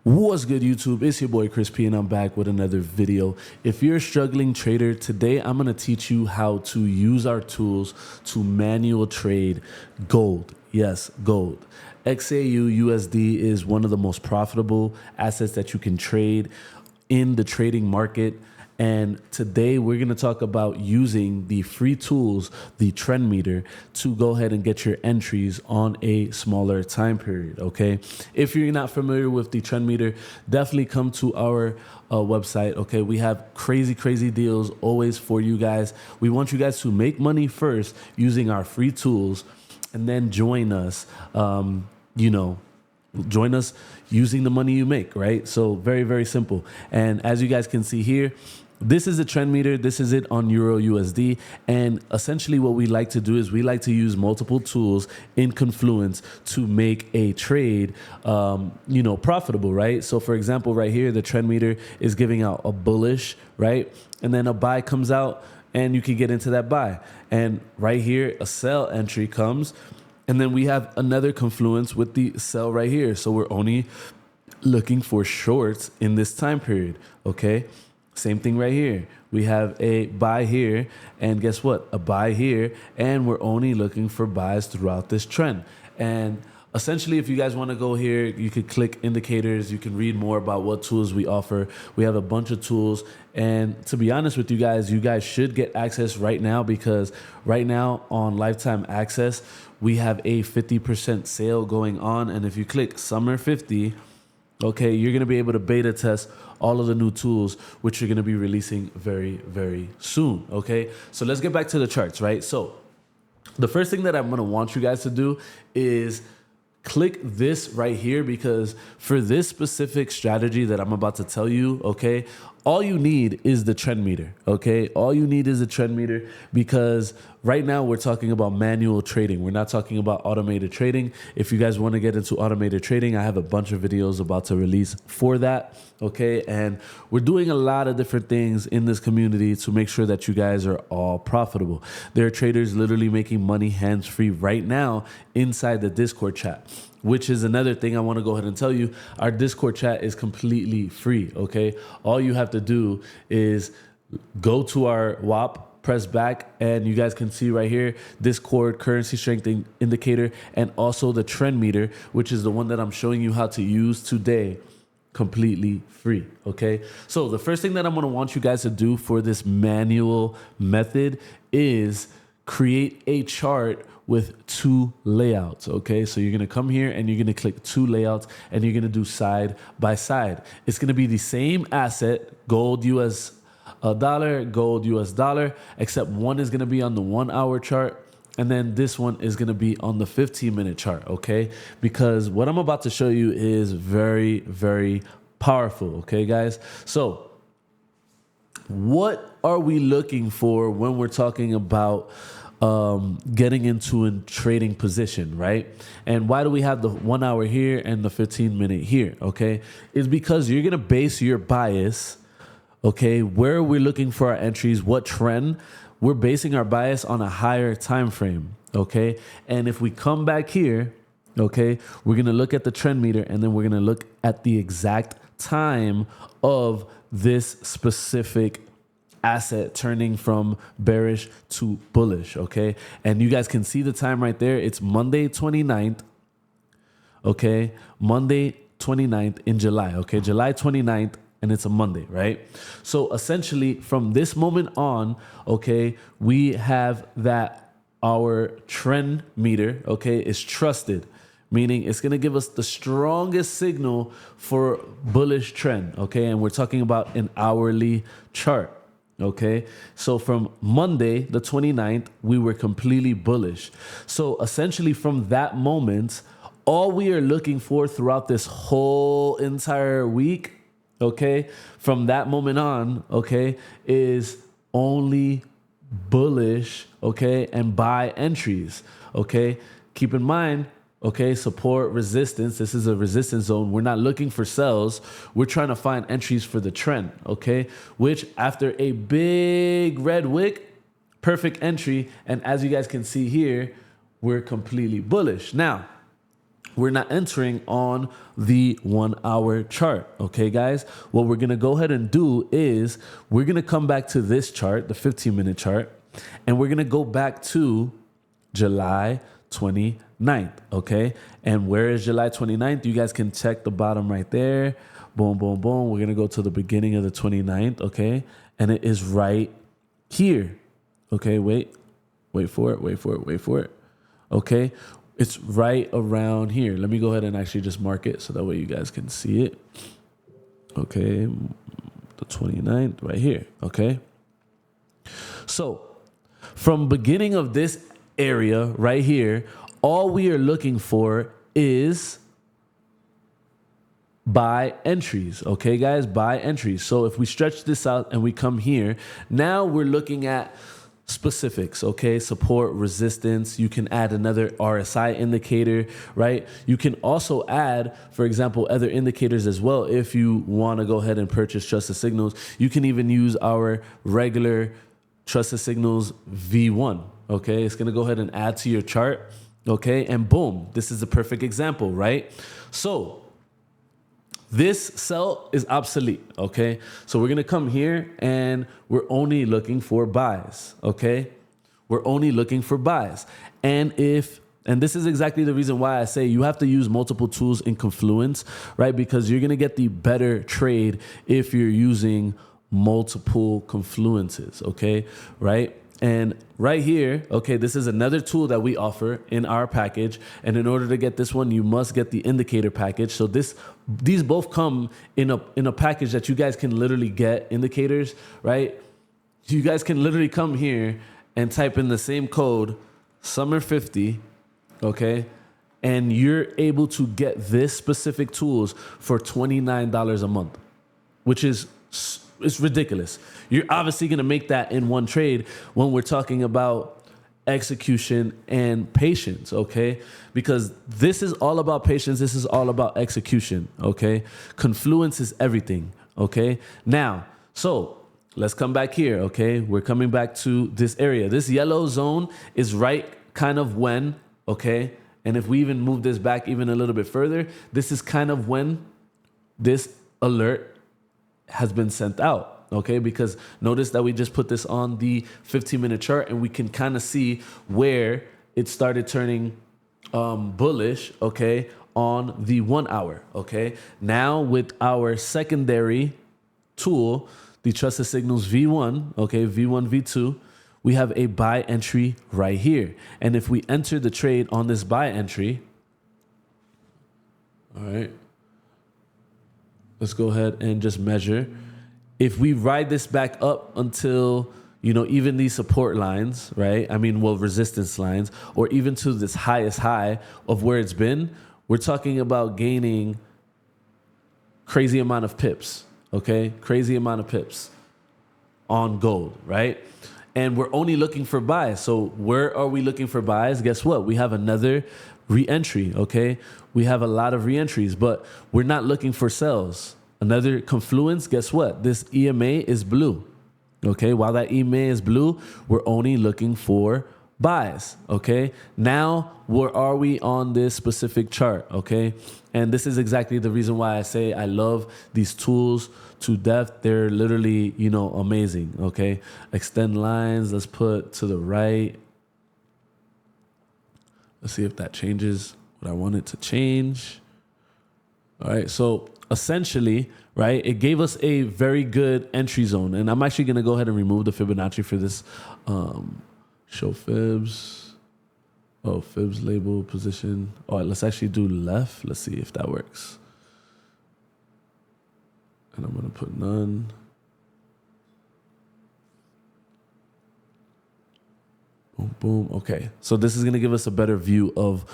What's good, YouTube? It's your boy Chris P, and I'm back with another video. If you're a struggling trader, today I'm going to teach you how to use our tools to manual trade gold. Yes, gold. XAU USD is one of the most profitable assets that you can trade in the trading market. And today we're going to talk about using the free tools, the trend meter, to go ahead and get your entries on a smaller time period. Okay. If you're not familiar with the trend meter, definitely come to our website. Okay. We have crazy deals always for you guys. We want you guys to make money first using our free tools and then join us, join us using the money you make, right? So very simple. And as you guys can see here, this is a trend meter. This is it on Euro USD. And essentially what we like to do is we like to use multiple tools in Confluence to make a trade, profitable, right? So for example, right here, the trend meter is giving out a bullish, right? And then a buy comes out and you can get into that buy. And right here, a sell entry comes. And then we have another confluence with the sell right here. So we're only looking for shorts in this time period, okay? Same thing right here. We have a buy here, and guess what? A buy here, and we're only looking for buys throughout this trend. And essentially, if you guys want to go here, you could click indicators. You can read more about what tools we offer. We have a bunch of tools. And to be honest with you guys should get access right now, because right now on lifetime access, we have a 50% sale going on. And if you click Summer 50, okay, you're going to be able to beta test all of the new tools, which you're going to be releasing very soon. Okay, so let's get back to the charts, right? So the first thing that I'm going to want you guys to do is click this right here, because for this specific strategy that I'm about to tell you, okay, all you need is the trend meter, okay? All you need is a trend meter, because right now we're talking about manual trading. We're not talking about automated trading. If you guys want to get into automated trading, I have a bunch of videos about to release for that, okay? And we're doing a lot of different things in this community to make sure that you guys are all profitable. There are traders literally making money hands-free right now inside the Discord chat, which is another thing I want to go ahead and tell you. Our Discord chat is completely free, okay? All you have to do is go to our WAP, press back, and you guys can see right here, Discord currency strength indicator, and also the trend meter, which is the one that I'm showing you how to use today, completely free, okay? So the first thing that I'm going to want you guys to do for this manual method is create a chart with two layouts, okay? So you're gonna come here and you're gonna click two layouts, and you're gonna do side by side. It's gonna be the same asset, gold US dollar, gold US dollar, except one is gonna be on the 1 hour chart, and then this one is gonna be on the 15-minute chart, okay? Because what I'm about to show you is very powerful, okay, guys? So what are we looking for when we're talking about getting into a trading position, right? And why do we have the 1 hour here and the 15-minute here, okay? It's because you're going to base your bias, okay, where we're looking for our entries, what trend. We're basing our bias on a higher time frame, okay? And if we come back here, okay, we're going to look at the trend meter, and then we're going to look at the exact time of this specific asset turning from bearish to bullish, okay? And you guys can see the time right there. It's Monday 29th, okay? Monday 29th in July, okay? July 29th, and it's a Monday, right? So essentially from this moment on, okay, we have that our trend meter, okay, is trusted, meaning it's going to give us the strongest signal for bullish trend, okay? And we're talking about an hourly chart. Okay, so from Monday, the 29th, we were completely bullish. So essentially from that moment, all we are looking for throughout this whole entire week, okay, from that moment on, okay, is only bullish, okay, and buy entries, okay? Keep in mind, okay, support, resistance. This is a resistance zone. We're not looking for sells. We're trying to find entries for the trend, okay? Which after a big red wick, perfect entry. And as you guys can see here, we're completely bullish. Now, we're not entering on the 1 hour chart. Okay, guys, what we're going to go ahead and do is we're going to come back to this chart, the 15-minute chart, and we're going to go back to July 29th. Okay. And where is July 29th? You guys can check the bottom right there. Boom, boom, boom. We're going to go to the beginning of the 29th. Okay. And it is right here. Okay. Wait for it. Okay. It's right around here. Let me go ahead and actually just mark it so that way you guys can see it. Okay. The 29th right here. Okay. So from beginning of this area right here, all we are looking for is buy entries. Okay, guys, buy entries. So if we stretch this out and we come here, now we're looking at specifics, okay? Support, resistance. You can add another RSI indicator, right? You can also add, for example, other indicators as well. If you want to go ahead and purchase trusted signals, you can even use our regular trusted signals V1, okay? It's going to go ahead and add to your chart, okay? And boom, this is a perfect example, right? So this sell is obsolete, okay? So we're going to come here and we're only looking for buys, okay? We're only looking for buys. And this is exactly the reason why I say you have to use multiple tools in Confluence, right? Because you're going to get the better trade if you're using multiple confluences, okay? Right? And right here, okay, this is another tool that we offer in our package. And in order to get this one, you must get the indicator package. So these both come in a package that you guys can literally get indicators, right? You guys can literally come here and type in the same code, summer50, okay? And you're able to get this specific tools for $29 a month, which is it's ridiculous. You're obviously going to make that in one trade when we're talking about execution and patience, okay? Because this is all about patience. This is all about execution, okay? Confluence is everything, okay? Now, so let's come back here, okay? We're coming back to this area. This yellow zone is right kind of when, okay? And if we even move this back even a little bit further, this is kind of when this alert has been sent out, okay? Because notice that we just put this on the 15-minute chart and we can kind of see where it started turning bullish, okay, on the 1 hour, okay? Now with our secondary tool, the Trusted Signals V1, okay, V1, V2, we have a buy entry right here. And if we enter the trade on this buy entry, all right, let's go ahead and just measure. If we ride this back up until, even these support lines, right? Resistance lines, or even to this highest high of where it's been, we're talking about gaining crazy amount of pips, okay? Crazy amount of pips on gold, right? And we're only looking for buys. So where are we looking for buys? Guess what? We have another re-entry, okay? We have a lot of re-entries, but we're not looking for sells. Another confluence, guess what? This EMA is blue, okay? While that EMA is blue, we're only looking for buys, okay? Now, where are we on this specific chart, okay? And this is exactly the reason why I say I love these tools to death. They're literally, amazing, okay? Extend lines, let's put to the right. Let's see if that changes what I want it to change. All right, so essentially, right, it gave us a very good entry zone. And I'm actually going to go ahead and remove the Fibonacci for this. Show fibs. Oh, fibs label position. All right, let's actually do left. Let's see if that works. And I'm going to put none. Boom, boom. Okay. So this is going to give us a better view of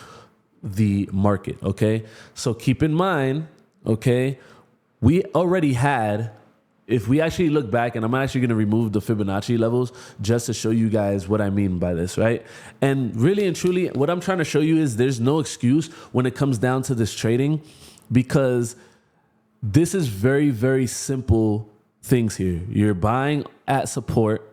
the market. Okay. So keep in mind, okay, we already had, if we actually look back, and I'm actually going to remove the Fibonacci levels just to show you guys what I mean by this, right? And really and truly, what I'm trying to show you is there's no excuse when it comes down to this trading, because this is very, very simple things here. You're buying at support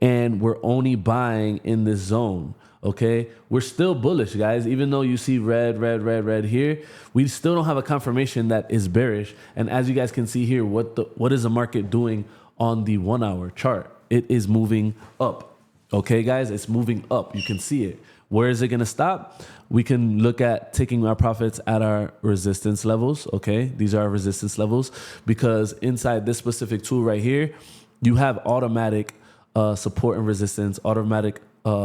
and we're only buying in this zone. Okay, we're still bullish, guys. Even though you see red, red, red, red here, we still don't have a confirmation that is bearish. And as you guys can see here, what is the market doing on the 1 hour chart? It is moving up. Okay, guys, it's moving up. You can see it. Where is it going to stop? We can look at taking our profits at our resistance levels. Okay, these are our resistance levels, because inside this specific tool right here, you have automatic support and resistance, automatic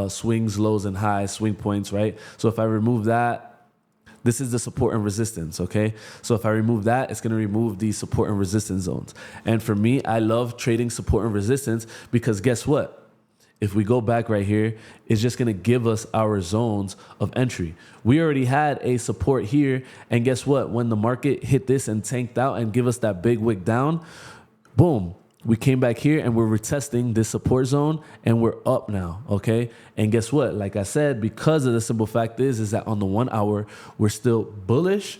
swings, lows, and highs, swing points, right? So if I remove that, this is the support and resistance, okay? So if I remove that, it's going to remove the support and resistance zones. And for me, I love trading support and resistance because guess what? If we go back right here, it's just going to give us our zones of entry. We already had a support here, and guess what? When the market hit this and tanked out and give us that big wick down, boom, we came back here and we're retesting this support zone and we're up now, okay? And guess what? Like I said, because of the simple fact is that on the 1 hour, we're still bullish.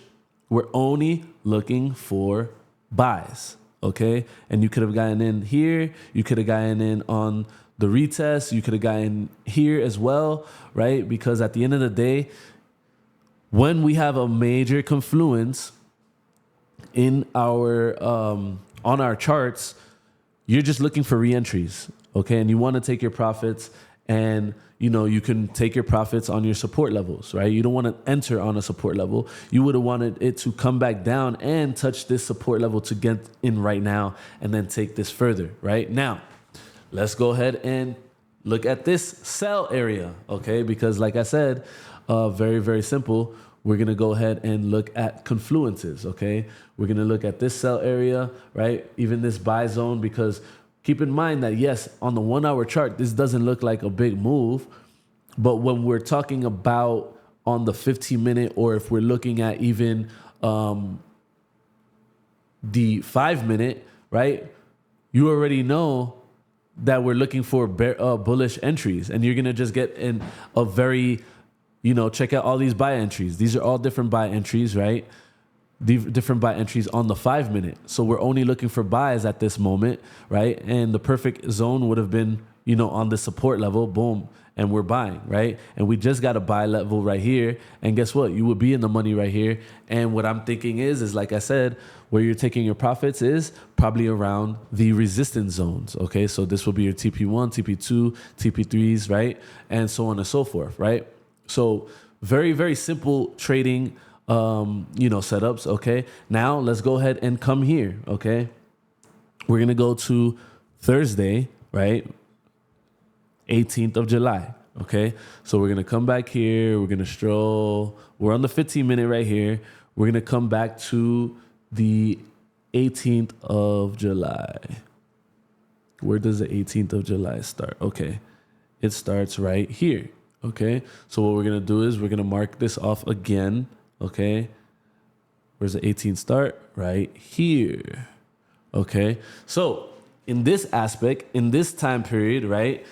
We're only looking for buys, okay? And you could have gotten in here. You could have gotten in on the retest. You could have gotten here as well, right? Because at the end of the day, when we have a major confluence in our on our charts, you're just looking for reentries, okay? And you want to take your profits, and you can take your profits on your support levels, right? You don't want to enter on a support level. You would have wanted it to come back down and touch this support level to get in right now and then take this further, right? Now, let's go ahead and look at this sell area, okay? Because like I said, very, very simple. We're going to go ahead and look at confluences, okay? We're going to look at this sell area, right? Even this buy zone, because keep in mind that, yes, on the 1 hour chart, this doesn't look like a big move. But when we're talking about on the 15-minute, or if we're looking at even the 5-minute, right? You already know that we're looking for bullish entries, and you're going to just get in a very... check out all these buy entries. These are all different buy entries, right? Different buy entries on the 5-minute. So we're only looking for buys at this moment, right? And the perfect zone would have been, on the support level, boom, and we're buying, right? And we just got a buy level right here. And guess what? You would be in the money right here. And what I'm thinking is like I said, where you're taking your profits is probably around the resistance zones, okay? So this will be your TP1, TP2, TP3s, right? And so on and so forth, right? So very, very simple trading, setups. Okay. Now let's go ahead and come here. Okay. We're going to go to Thursday, right? 18th of July. Okay. So we're going to come back here. We're going to stroll. We're on the 15-minute right here. We're going to come back to the 18th of July. Where does the 18th of July start? Okay. It starts right here. Okay, so what we're going to do is we're going to mark this off again, okay? Where's the 18th start? Right here, okay? So in this aspect, in this time period, right,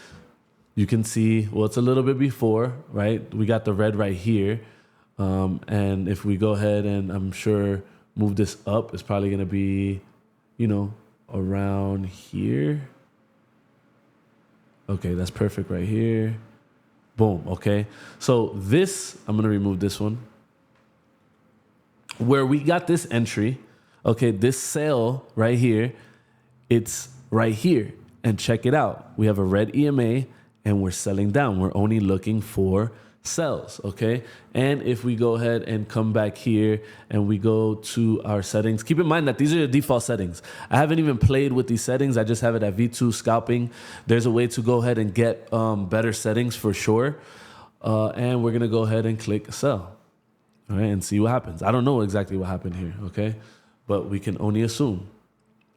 you can see, well, it's a little bit before, right? We got the red right here. And if we go ahead and I'm sure move this up, it's probably going to be, around here. Okay, that's perfect right here. Boom, okay? So this, I'm going to remove this one. Where we got this entry, okay, this sale right here, it's right here. And check it out. We have a red EMA and we're selling down. We're only looking for sells, okay? And if we go ahead and come back here and we go to our settings, keep in mind that these are the default settings. I haven't even played with these settings. I just have it at V2 scalping. There's a way to go ahead and get better settings for sure. And we're going to go ahead and click sell, all right, and see what happens. I don't know exactly what happened here, okay? But we can only assume,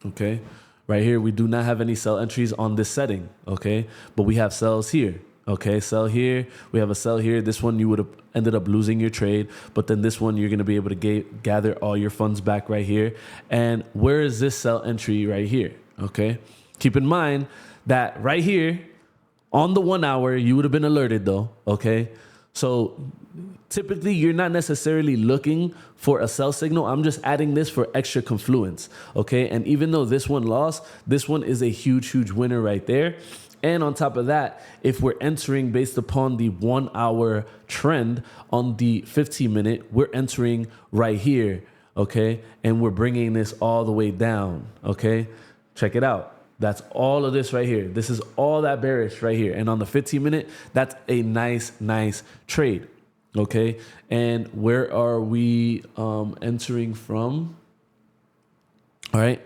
okay? Right here, we do not have any sell entries on this setting, okay? But we have sells here. Okay, sell here. We have a sell here. This one you would have ended up losing your trade, but then this one you're going to be able to gather all your funds back right here. And where is this sell entry right here? Okay, keep in mind that right here on the 1 hour you would have been alerted though. Okay, so typically you're not necessarily looking for a sell signal. I'm just adding this for extra confluence. Okay, and even though this one lost, this one is a huge winner right there. And on top of that, if we're entering based upon the 1 hour trend on the 15 minute, we're entering right here, okay? And we're bringing this all the way down, okay? Check it out. That's all of this right here. This is all that bearish right here. And on the 15 minute, that's a nice trade, okay? And where are we entering from? All right.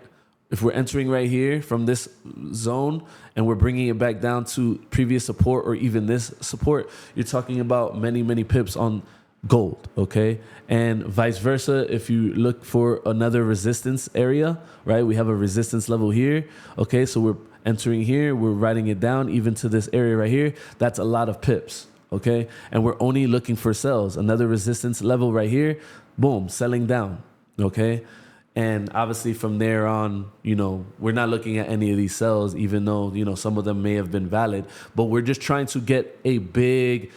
If we're entering right here from this zone and we're bringing it back down to previous support or even this support, you're talking about many pips on gold, okay? And vice versa, if you look for another resistance area, right? We have a resistance level here, okay? So we're entering here, we're writing it down even to this area right here. That's a lot of pips, okay? And we're only looking for sells. Another resistance level right here, boom, selling down, okay? And obviously from there on, you know, we're not looking at any of these sells, even though, you know, some of them may have been valid, but we're just trying to get a big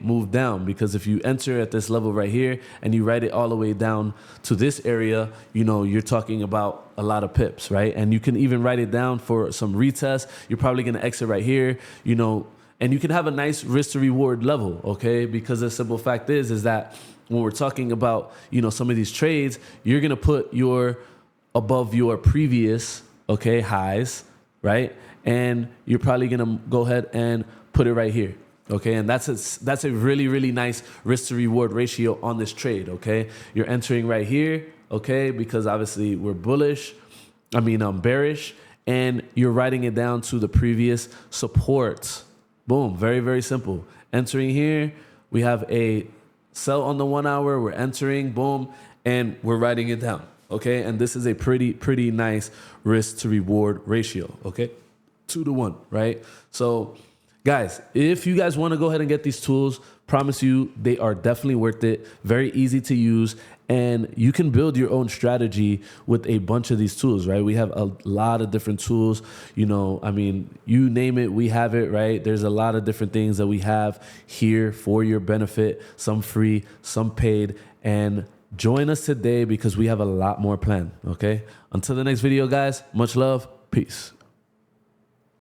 move down, because if you enter at this level right here and you write it all the way down to this area, you know, you're talking about a lot of pips, right? And you can even write it down for some retest. You're probably going to exit right here, you know, and you can have a nice risk to reward level, okay? Because the simple fact is that when we're talking about, you know, some of these trades, you're going to put your above your previous, okay, highs, right? And you're probably going to go ahead and put it right here. Okay. And that's a really nice risk to reward ratio on this trade. Okay. You're entering right here. Okay. Because obviously we're bearish, and you're writing it down to the previous support. Boom. Very simple. Entering here, we have a sell on the 1 hour, we're entering, boom, and we're writing it down, okay? And this is a pretty nice risk to reward ratio, okay? 2 to 1, right? So guys, if you guys want to go ahead and get these tools, promise you they are definitely worth it. Very easy to use, and you can build your own strategy with a bunch of these tools, right? We have a lot of different tools, you know, I mean, you name it, we have it, right? There's a lot of different things that we have here for your benefit, some free, some paid, and join us today because we have a lot more planned, okay? Until the next video, guys, much love, peace.